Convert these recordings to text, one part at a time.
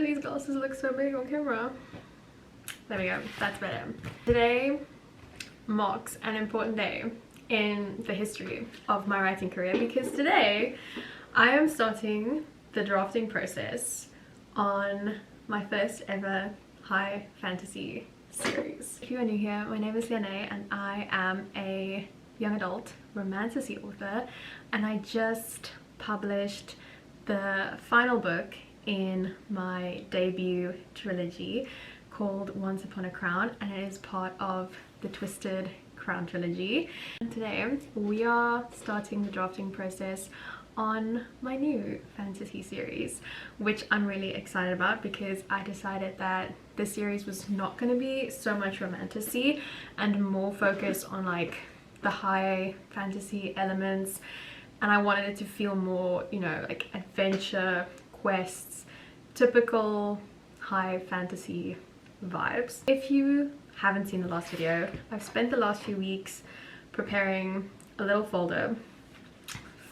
do these glasses look so big on camera? There we go, that's better. Today marks an important day in the history of my writing career because today I am starting the drafting process on my first ever high fantasy series. If you are new here, my name is Leané and I am a young adult romantasy author, and I just published the final book in my debut trilogy called Once Upon a Crown, and it is part of the Twisted Crown trilogy. And today we are starting the drafting process on my new fantasy series, which I'm really excited about because I decided that this series was not going to be so much romantasy and more focused on like the high fantasy elements, and I wanted it to feel more, you know, like adventure, quests, typical high fantasy vibes. If you haven't seen the last video, I've spent the last few weeks preparing a little folder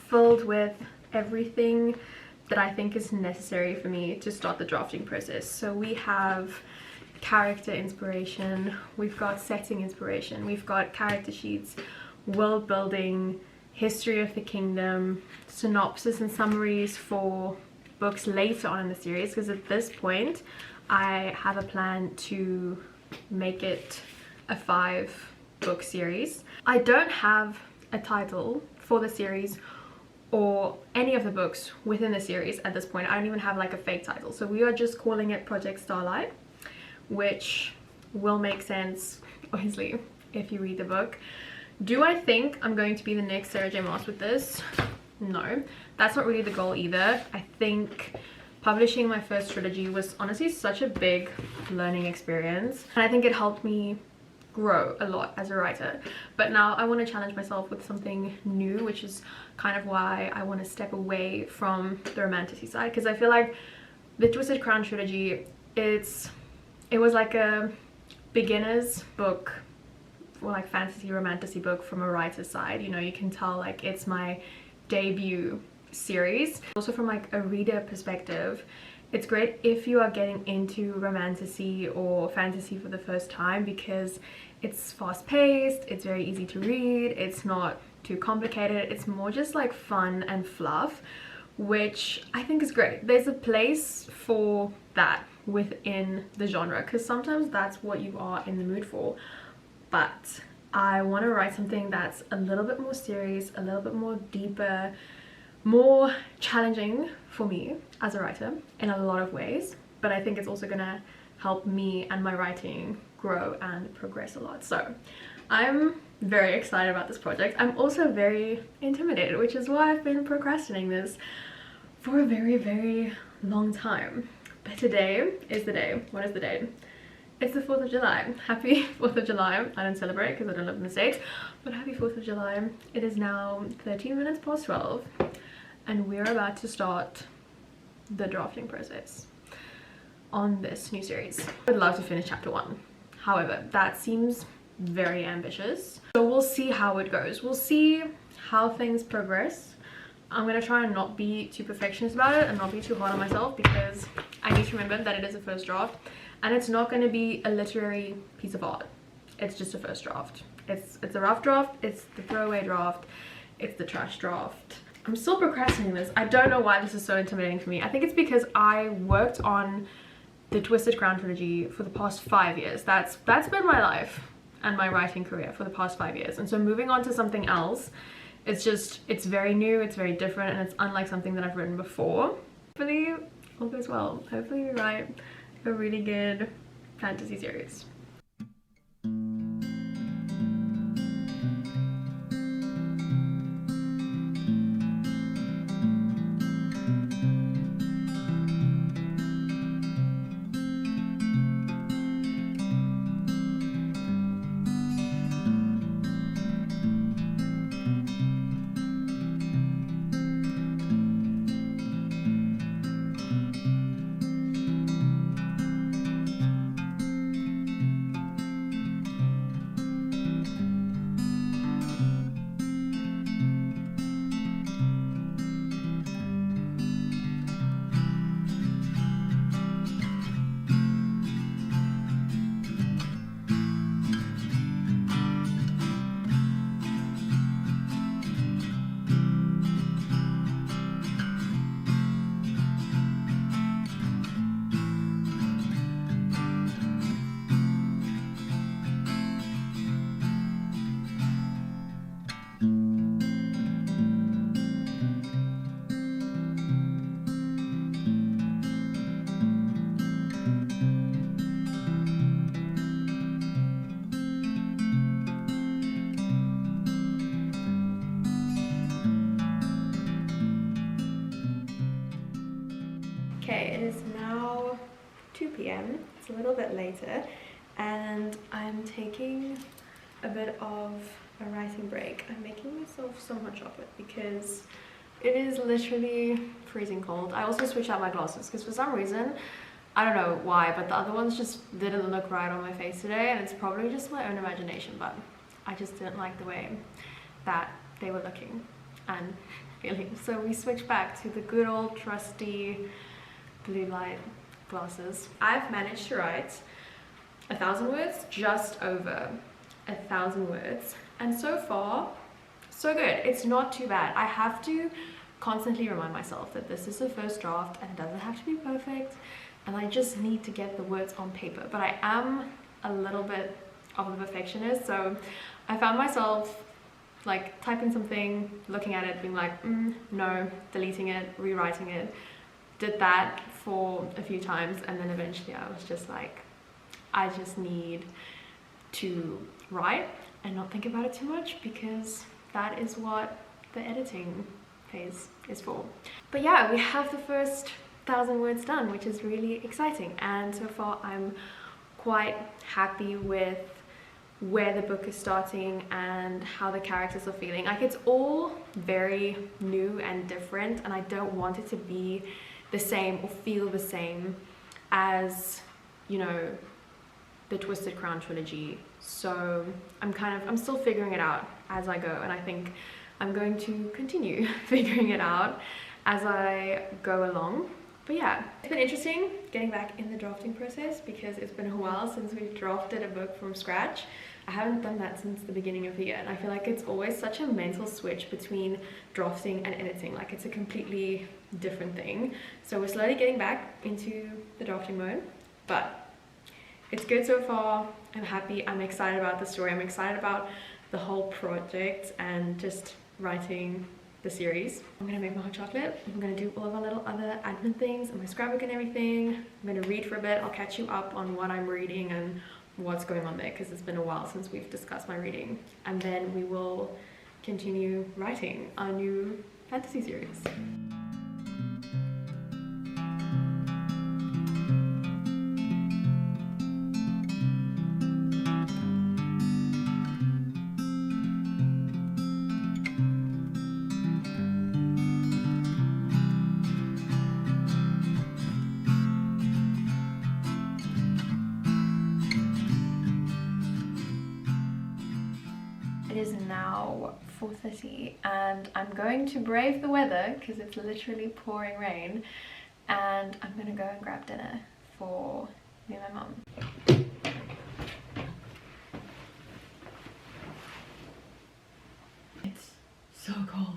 filled with everything that I think is necessary for me to start the drafting process. So we have character inspiration, we've got setting inspiration, we've got character sheets, world building, history of the kingdom, synopsis and summaries for books later on in the series, because at this point I have a plan to make it a 5-book series. I don't have a title for the series or any of the books within the series at this point. I don't even have like a fake title, so we are just calling it Project Starlight, which will make sense obviously if you read the book. Do I think I'm going to be the next Sarah J Maas with this? No, that's not really the goal either. I think publishing my first trilogy was honestly such a big learning experience, and I think it helped me grow a lot as a writer. But now I want to challenge myself with something new, which is kind of why I want to step away from the romantasy side, because I feel like the Twisted Crown trilogy, it was like a beginner's book, or like fantasy romantasy book from a writer's side. You know, you can tell like it's my debut series. Also from like a reader perspective, it's great if you are getting into romantasy or fantasy for the first time because it's fast-paced, it's very easy to read, it's not too complicated, it's more just like fun and fluff, which I think is great. There's a place for that within the genre because sometimes that's what you are in the mood for. But I want to write something that's a little bit more serious, a little bit more deeper, more challenging for me as a writer in a lot of ways, but I think it's also gonna help me and my writing grow and progress a lot. So I'm very excited about this project. I'm also very intimidated, which is why I've been procrastinating this for a very, very long time. But today is the day. What is the date? It's the 4th of July. Happy 4th of July. I don't celebrate because I don't live in the States, but happy 4th of July. It is now 13 minutes past 12 and we're about to start the drafting process on this new series. I would love to finish chapter 1. However, that seems very ambitious. So we'll see how it goes. We'll see how things progress. I'm gonna try and not be too perfectionist about it and not be too hard on myself because I need to remember that it is a first draft. And it's not going to be a literary piece of art. It's just a first draft. It's a rough draft, it's the throwaway draft, it's the trash draft. I'm still procrastinating this. I don't know why this is so intimidating for me. I think it's because I worked on the Twisted Crown trilogy for the past 5 years. That's been my life and my writing career for the past 5 years. And so moving on to something else, it's very new, it's very different, and it's unlike something that I've written before. Hopefully all goes well. Hopefully we write a really good fantasy series. p.m. It's a little bit later, and I'm taking a bit of a writing break. I'm making myself some hot chocolate because it is literally freezing cold. I also switched out my glasses because for some reason, I don't know why, but the other ones just didn't look right on my face today, and it's probably just my own imagination, but I just didn't like the way that they were looking and feeling. So we switched back to the good old trusty blue light glasses. I've managed to write 1,000 words, just over 1,000 words, and so far so good. It's not too bad. I have to constantly remind myself that this is the first draft and it doesn't have to be perfect, and I just need to get the words on paper. But I am a little bit of a perfectionist, so I found myself like typing something, looking at it, being like, no, deleting it, rewriting it. Did that for a few times, and then eventually I was just like, I just need to write and not think about it too much, because that is what the editing phase is for. But yeah, we have the first 1,000 words done, which is really exciting, and so far I'm quite happy with where the book is starting and how the characters are feeling. Like, it's all very new and different, and I don't want it to be the same or feel the same as, you know, the Twisted Crown trilogy. So I'm still figuring it out as I go, and I think I'm going to continue figuring it out as I go along. But yeah, it's been interesting getting back in the drafting process because it's been a while since we've drafted a book from scratch. I haven't done that since the beginning of the year, and I feel like it's always such a mental switch between drafting and editing. Like, it's a completely different thing. So we're slowly getting back into the drafting mode, but it's good so far. I'm happy, I'm excited about the story, I'm excited about the whole project and just writing the series. I'm gonna make my hot chocolate, I'm gonna do all of our little other admin things and my scrapbook and everything. I'm gonna read for a bit. I'll catch you up on what I'm reading and what's going on there, because it's been a while since we've discussed my reading, and then we will continue writing our new fantasy series. It is now 4:30 and I'm going to brave the weather because it's literally pouring rain, and I'm gonna go and grab dinner for me and my mum. It's so cold.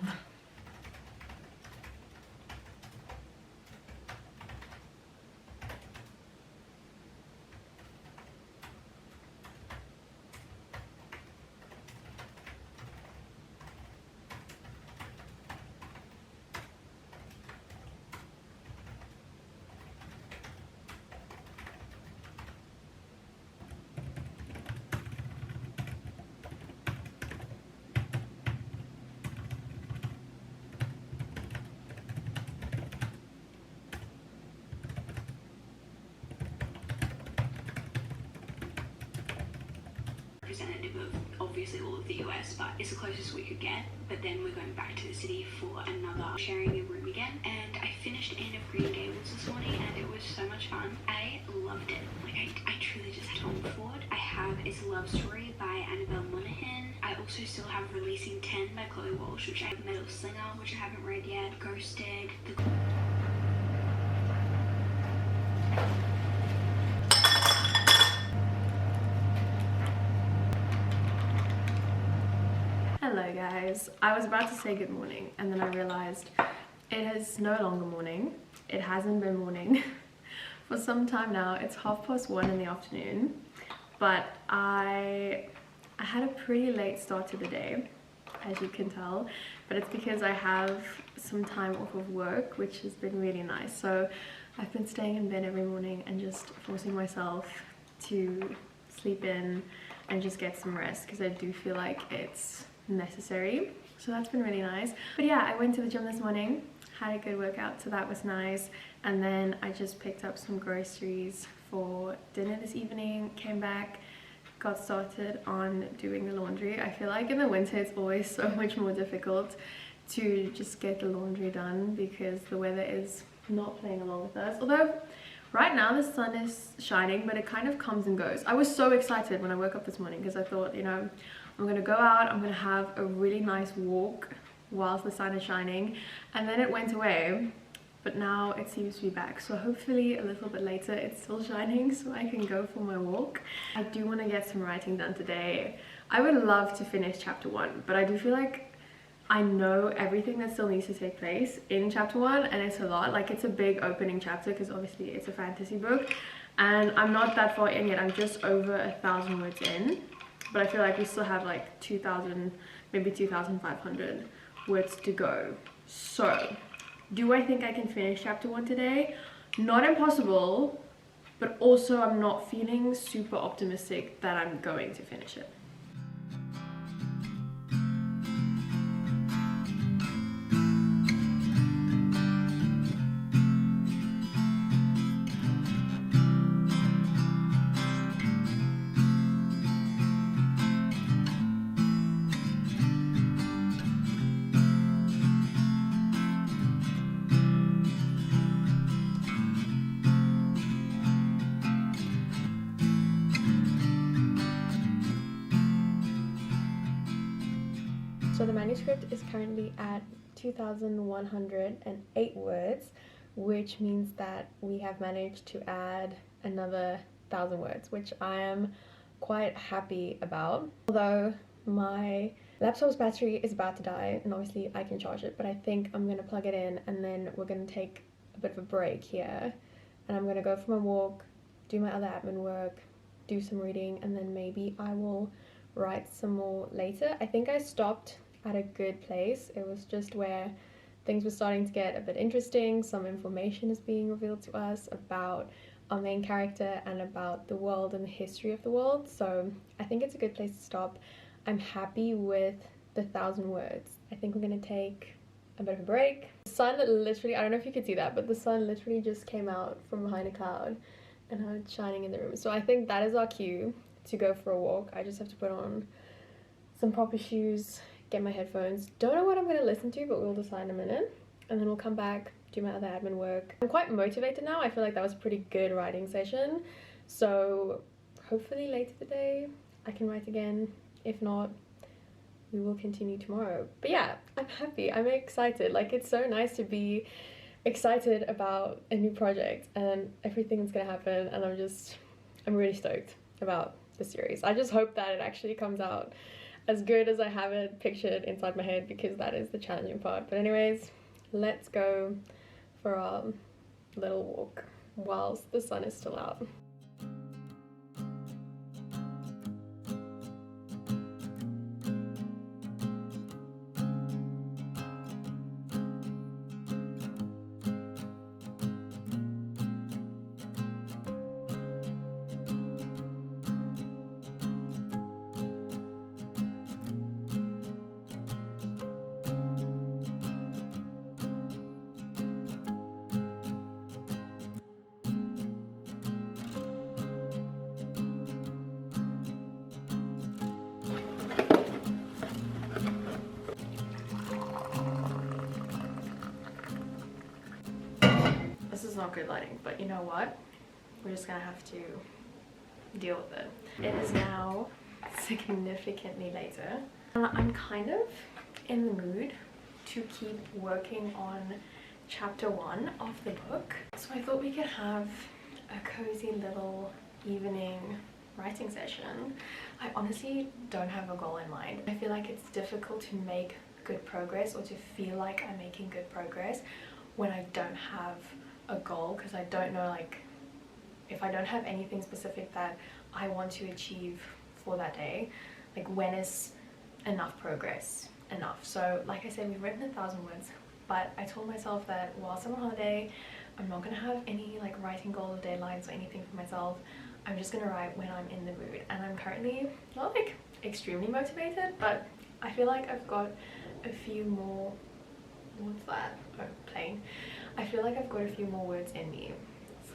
Representative of obviously all of the US, but it's the closest we could get. But then we're going back to the city for another, sharing a room again. And I finished Anne of Green Gables this morning and it was so much fun. I loved it. Like, I truly just Tom Ford. I have It's a Love Story by Annabelle Monaghan. I also still have Releasing 10 by Chloe Walsh, which I have Metal Slinger, which I haven't read yet, Ghosted, Hello guys, I was about to say good morning and then I realized it is no longer morning. It hasn't been morning for some time now. It's 1:30 in the afternoon, but I had a pretty late start to the day, as you can tell, but it's because I have some time off of work, which has been really nice. So I've been staying in bed every morning and just forcing myself to sleep in and just get some rest, because I do feel like it's necessary. So that's been really nice. But yeah, I went to the gym this morning, had a good workout, so that was nice. And then I just picked up some groceries for dinner this evening, came back, got started on doing the laundry. I feel like in the winter it's always so much more difficult to just get the laundry done because the weather is not playing along with us. Although right now the sun is shining, but it kind of comes and goes. I was so excited when I woke up this morning because I thought, you know, I'm gonna go out, I'm gonna have a really nice walk whilst the sun is shining, and then it went away, but now it seems to be back. So hopefully a little bit later it's still shining so I can go for my walk. I do want to get some writing done today. I would love to finish chapter 1, but I do feel like I know everything that still needs to take place in chapter 1, and it's a lot. Like, it's a big opening chapter because obviously it's a fantasy book, and I'm not that far in yet. I'm just over 1,000 words in, but I feel like we still have like 2,000, maybe 2,500 words to go. So do I think I can finish chapter 1 today? Not impossible, but also I'm not feeling super optimistic that I'm going to finish it. So the manuscript is currently at 2,108 words, which means that we have managed to add another 1,000 words, which I am quite happy about. Although my laptop's battery is about to die, and obviously I can charge it, but I think I'm gonna plug it in and then we're gonna take a bit of a break here, and I'm gonna go for my walk, do my other admin work, do some reading, and then maybe I will write some more later. I think I stopped at a good place. It was just where things were starting to get a bit interesting. Some information is being revealed to us about our main character and about the world and the history of the world. So I think it's a good place to stop. I'm happy with the 1,000 words. I think we're gonna take a bit of a break. The sun literally, I don't know if you could see that, but the sun literally just came out from behind a cloud and now it's shining in the room. So I think that is our cue to go for a walk. I just have to put on some proper shoes, get my headphones. Don't know what I'm going to listen to, but we'll decide in a minute. And then we'll come back, do my other admin work. I'm quite motivated now. I feel like that was a pretty good writing session. So hopefully later today I can write again. If not, we will continue tomorrow. But yeah, I'm happy. I'm excited. Like, it's so nice to be excited about a new project and everything that's going to happen. And I'm really stoked about the series. I just hope that it actually comes out as good as I have it pictured inside my head, because that is the challenging part. But anyways, let's go for our little walk whilst the sun is still out. This is not good lighting, but you know what? We're just gonna have to deal with it. It is now significantly later. I'm kind of in the mood to keep working on chapter 1 of the book. So I thought we could have a cozy little evening writing session. I honestly don't have a goal in mind. I feel like it's difficult to make good progress or to feel like I'm making good progress when I don't have a goal, because I don't know, like, if I don't have anything specific that I want to achieve for that day, like, when is enough progress enough? So like I said, we've written 1,000 words, but I told myself that whilst I'm on holiday, I'm not gonna have any like writing goals or deadlines or anything for myself. I'm just gonna write when I'm in the mood, and I'm currently not like extremely motivated, but I feel like I've got a few more, what's that? Oh, plain. I feel like I've got a few more words in me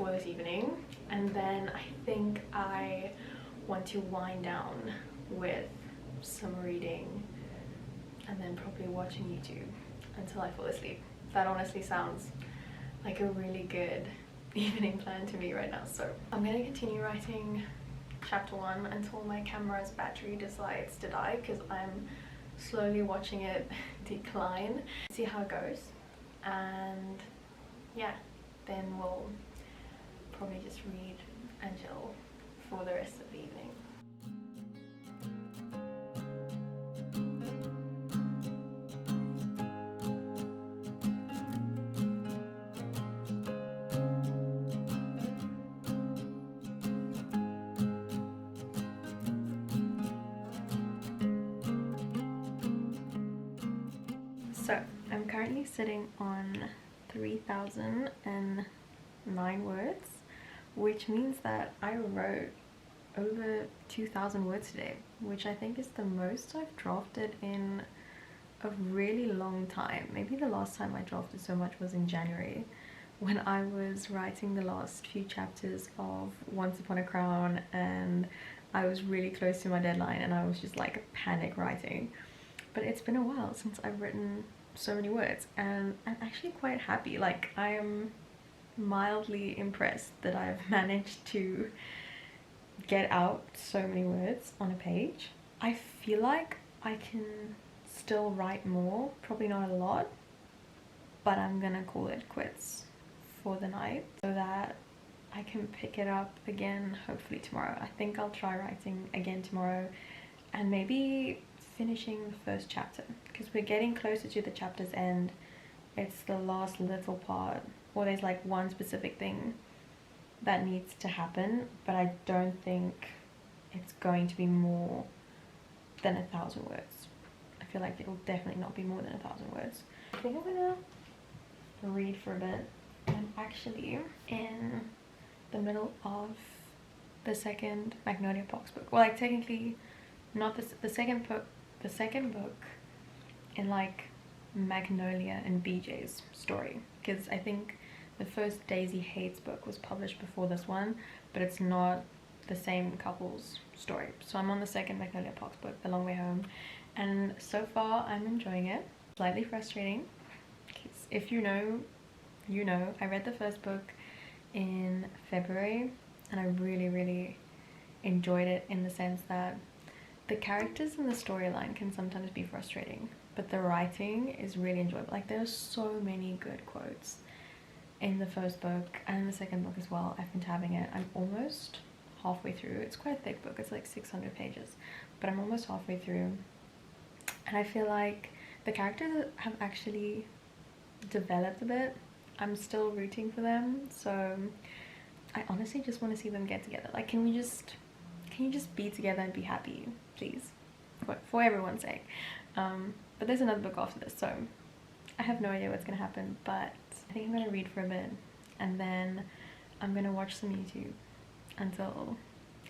for this evening, and then I think I want to wind down with some reading and then probably watching YouTube until I fall asleep. That honestly sounds like a really good evening plan to me right now. So I'm gonna continue writing chapter 1 until my camera's battery decides to die, because I'm slowly watching it decline. See how it goes, and yeah, then we'll probably just read and chill for the rest of the evening. So I'm currently sitting on 3,009 words, which means that I wrote over 2,000 words today, which I think is the most I've drafted in a really long time. Maybe the last time I drafted so much was in January, when I was writing the last few chapters of Once Upon a Crown, and I was really close to my deadline and I was just like panic writing. But it's been a while since I've written so many words, and I'm actually quite happy. Like, I am mildly impressed that I've managed to get out so many words on a page. I feel like I can still write more, probably not a lot, but I'm gonna call it quits for the night so that I can pick it up again hopefully tomorrow. I think I'll try writing again tomorrow and maybe finishing the first chapter, because we're getting closer to the chapter's end. It's the last little part, or there's like one specific thing that needs to happen, but I don't think it's going to be more than 1,000 words. I feel like it'll definitely not be more than 1,000 words. I think I'm gonna read for a bit. I'm actually in the middle of the second Magnolia Box book. Well, like technically not the second book in like Magnolia and BJ's story, because I think the first Daisy Hates book was published before this one, but it's not the same couple's story. So I'm on the second Magnolia Box book, The Long Way Home, and so far I'm enjoying it. Slightly frustrating, because if you know, you know, I read the first book in February and I really enjoyed it, in the sense that the characters and the storyline can sometimes be frustrating, but the writing is really enjoyable. Like, there's so many good quotes in the first book and in the second book as well. I've been tabbing it. I'm almost halfway through. It's quite a thick book. It's like 600 pages, but I'm almost halfway through, and I feel like the characters have actually developed a bit. I'm still rooting for them, so I honestly just want to see them get together. Like, can you just be together and be happy, please, for everyone's sake. But there's another book after this, so I have no idea what's gonna happen, but I think I'm gonna read for a bit, and then I'm gonna watch some YouTube until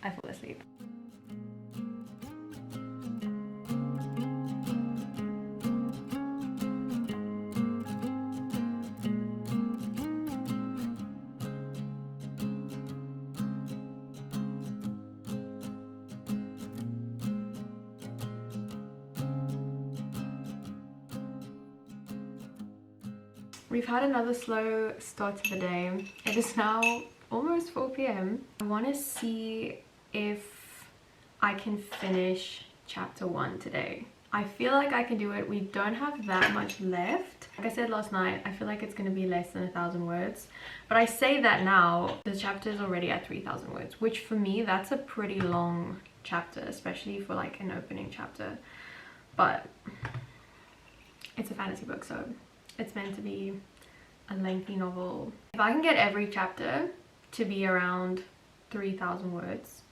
I fall asleep. We've had another slow start to the day. It is now almost 4 p.m. I want to see if I can finish chapter 1 today. I feel like I can do it. We don't have that much left. Like I said last night, I feel like it's going to be less than 1,000 words. But I say that now, the chapter is already at 3,000 words, which for me, that's a pretty long chapter, especially for like an opening chapter. But it's a fantasy book, so it's meant to be a lengthy novel. If I can get every chapter to be around 3,000 words,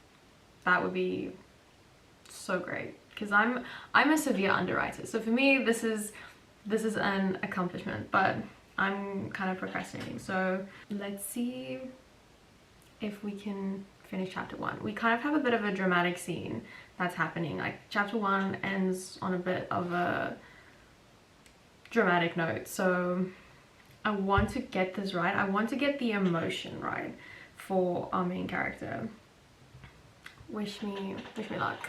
that would be so great, because I'm a severe underwriter. So for me, this is an accomplishment, but I'm kind of procrastinating. So let's see if we can finish chapter 1. We kind of have a bit of a dramatic scene that's happening. Like, chapter 1 ends on a bit of a dramatic note, so I want to get this right. I want to get the emotion right. for our main character. Wish me luck.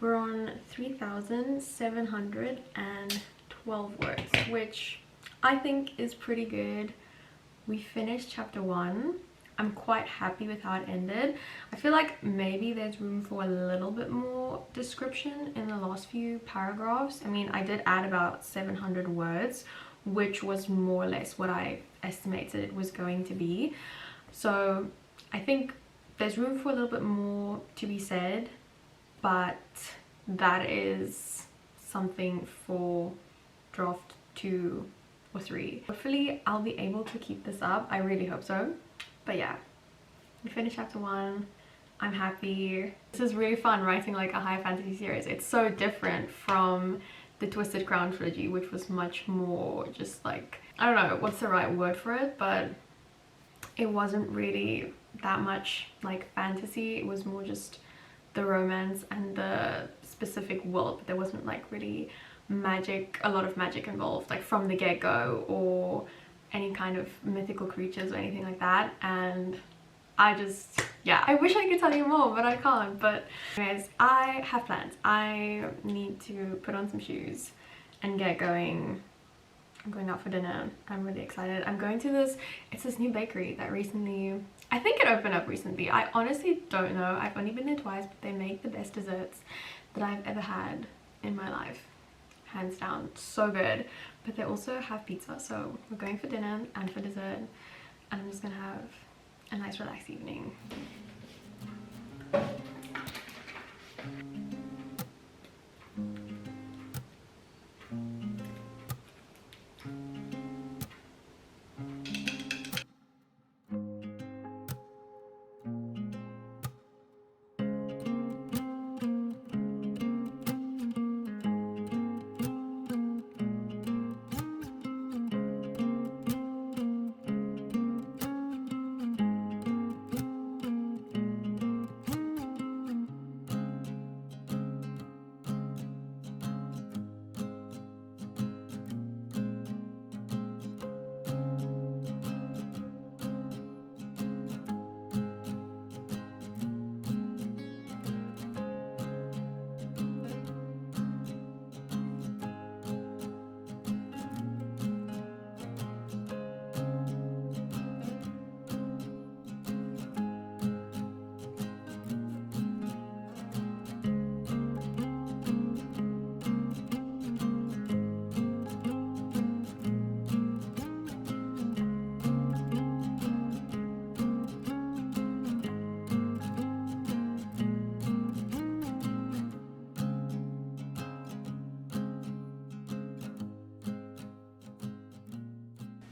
We're on 3,712 words, which I think is pretty good. We finished chapter 1. I'm quite happy with how it ended. I feel like maybe there's room for a little bit more description in the last few paragraphs. I mean, I did add about 700 words, which was more or less what I estimated it was going to be. So I think there's room for a little bit more to be said, but that is something for draft 2 or 3. Hopefully I'll be able to keep this up. I really hope so. But yeah, we finished chapter 1. I'm happy. This is really fun writing like a high fantasy series. It's so different from the Twisted Crown trilogy, which was much more just like, I don't know what's the right word for it, but it wasn't really that much like fantasy. It was more just the romance and the specific world, but there wasn't like really a lot of magic involved, like from the get-go, or any kind of mythical creatures or anything like that. And I just, yeah, I wish I could tell you more, but I can't. But anyways, I have plans. I need to put on some shoes and get going. I'm going out for dinner. I'm really excited. I'm going to it's this new bakery that recently, I think it opened up recently. I honestly don't know. I've only been there twice, but they make the best desserts that I've ever had in my life. Hands down, so good. But they also have pizza, so we're going for dinner and for dessert, and I'm just gonna have a nice relaxed evening.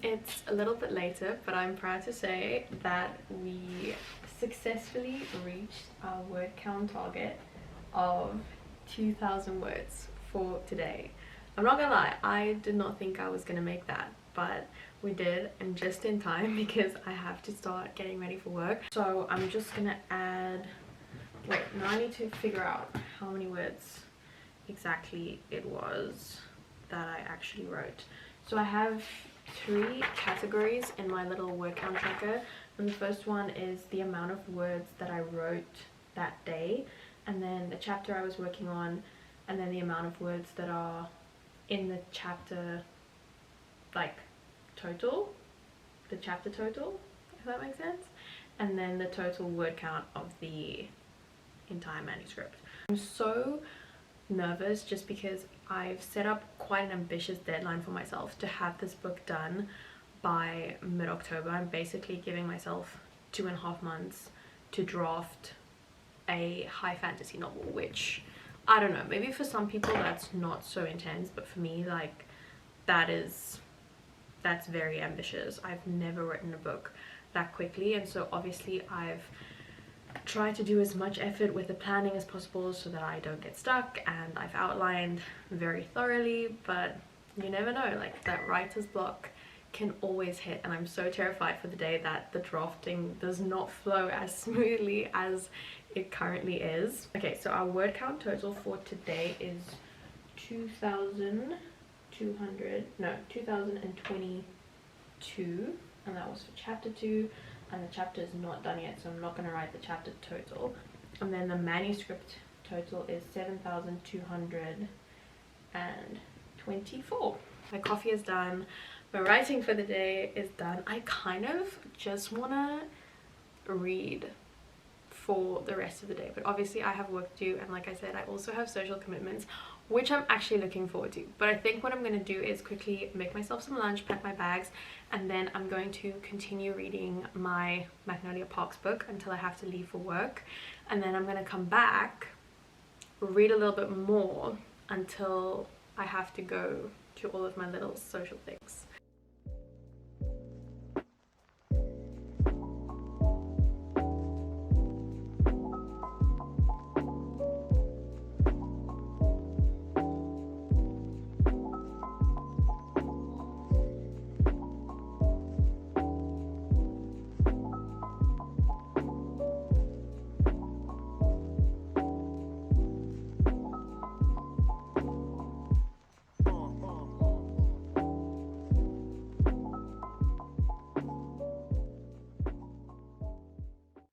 It's a little bit later, but I'm proud to say that we successfully reached our word count target of 2,000 words for today. I'm not gonna lie, I did not think I was gonna make that, but we did, and just in time because I have to start getting ready for work. So I'm just gonna add, wait, now I need to figure out how many words exactly it was that I actually wrote. So I have 3 categories in my little word count tracker, and the first one is the amount of words that I wrote that day, and then the chapter I was working on, and then the amount of words that are in the chapter, like total, the chapter total, if that makes sense, and then the total word count of the entire manuscript. I'm so nervous just because I've set up quite an ambitious deadline for myself to have this book done by mid-October. I'm basically giving myself 2.5 months to draft a high fantasy novel, which I don't know, maybe for some people that's not so intense, but for me, like, that's very ambitious. I've never written a book that quickly, and so obviously I've tried to do as much effort with the planning as possible so that I don't get stuck, and I've outlined very thoroughly, but you never know, like that writer's block can always hit, and I'm so terrified for the day that the drafting does not flow as smoothly as it currently is. Okay, so our word count total for today is 2022, and that was for chapter 2, and the chapter is not done yet, so I'm not going to write the chapter total. And then the manuscript total is 7,224. My coffee is done, my writing for the day is done. I kind of just want to read for the rest of the day, but obviously I have work to do, and like I said, I also have social commitments, which I'm actually looking forward to. But I think what I'm going to do is quickly make myself some lunch, pack my bags, and then I'm going to continue reading my Magnolia Parks book until I have to leave for work, and then I'm going to come back, read a little bit more until I have to go to all of my little social things.